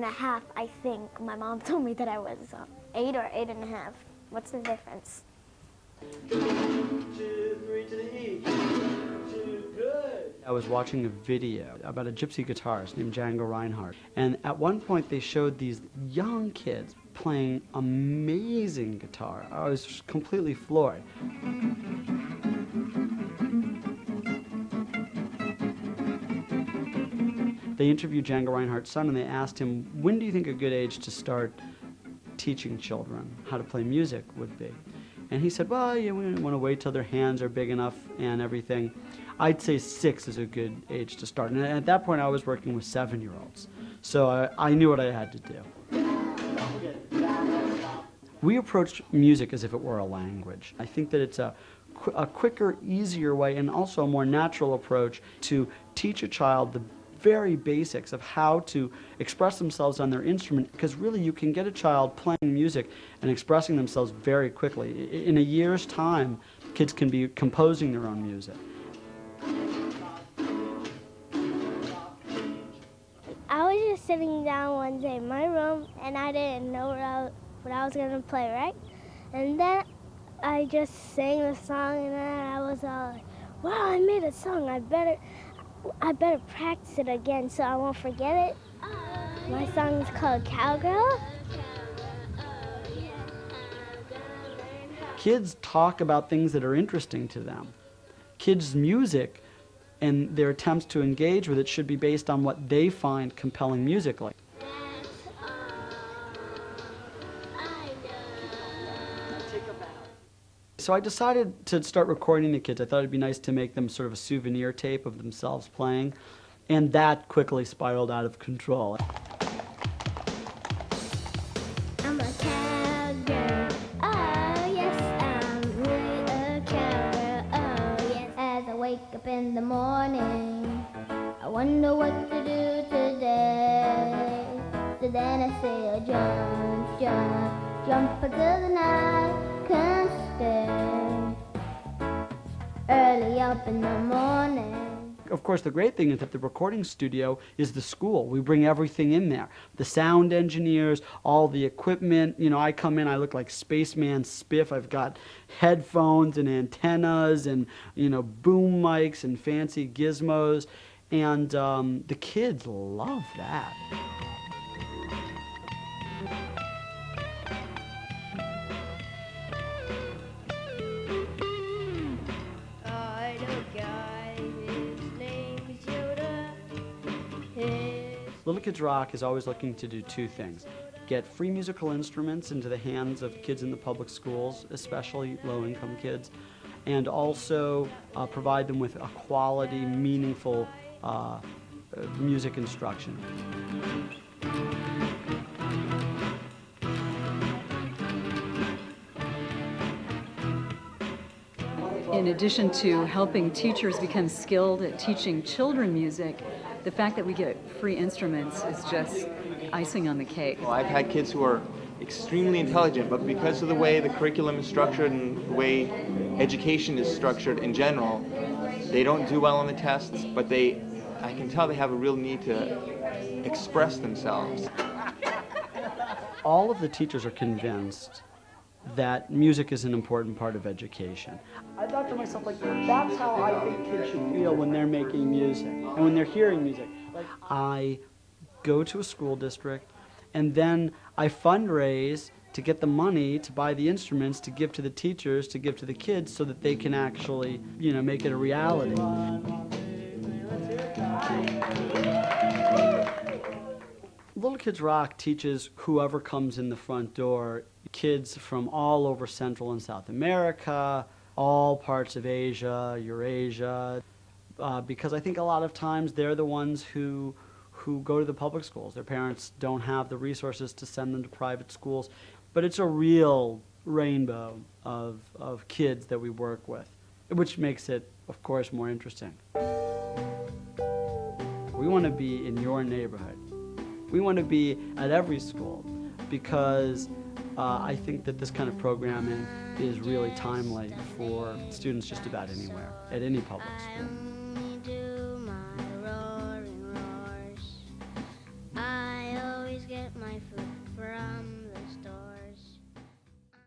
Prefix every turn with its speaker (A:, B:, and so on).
A: 8.5, I think. My mom told me that I was 8 or 8.5. What's the difference?
B: 2, 3 to the E. 2, good. I was watching a video about a gypsy guitarist named Django Reinhardt, and at one point they showed these young kids playing amazing guitar. I was completely floored. They interviewed Django Reinhardt's son and they asked him, when do you think a good age to start teaching children how to play music would be? And he said, well, yeah, we want to wait till their hands are big enough and everything. I'd say 6 is a good age to start. And at that point I was working with 7-year-olds. So I knew what I had to do. We approached music as if it were a language. I think that it's a quicker, easier way and also a more natural approach to teach a child the very basics of how to express themselves on their instrument, because really you can get a child playing music and expressing themselves very quickly. In a year's time, kids can be composing their own music.
A: I was just sitting down one day in my room and I didn't know what I was going to play, right? And then I just sang the song and then I was all like, wow, I made a song, I better practice it again so I won't forget it. My song is called Cowgirl.
B: Kids talk about things that are interesting to them. Kids' music and their attempts to engage with it should be based on what they find compelling musically. So I decided to start recording the kids. I thought it'd be nice to make them sort of a souvenir tape of themselves playing, and that quickly spiraled out of control.
A: I'm a cowgirl, oh yes, I'm really a cowgirl, oh yes. As I wake up in the morning, I wonder what to do today. So then I say, jump, jump, jump until the night comes. Early up in the morning.
B: Of course, the great thing is that the recording studio is the school. We bring everything in there. The sound engineers, all the equipment. You know, I come in, I look like Spaceman Spiff. I've got headphones and antennas and, you know, boom mics and fancy gizmos. And the kids love that. Little Kids Rock is always looking to do 2 things. Get free musical instruments into the hands of kids in the public schools, especially low-income kids, and also provide them with a quality, meaningful music instruction.
C: In addition to helping teachers become skilled at teaching children music, the fact that we get free instruments is just icing on the cake.
D: Well, I've had kids who are extremely intelligent, but because of the way the curriculum is structured and the way education is structured in general, they don't do well on the tests, but I can tell they have a real need to express themselves.
B: All of the teachers are convinced that music is an important part of education. I thought to myself, like, that's how I think kids should feel when they're making music and when they're hearing music. I go to a school district and then I fundraise to get the money to buy the instruments, to give to the teachers, to give to the kids so that they can actually, you know, make it a reality. Little Kids Rock teaches whoever comes in the front door, kids from all over Central and South America, all parts of Asia, Eurasia, because I think a lot of times they're the ones who go to the public schools. Their parents don't have the resources to send them to private schools, but it's a real rainbow of kids that we work with, which makes it, of course, more interesting. We want to be in your neighborhood. We want to be at every school because I think that this kind of programming is really timely for students just about anywhere, at any public school.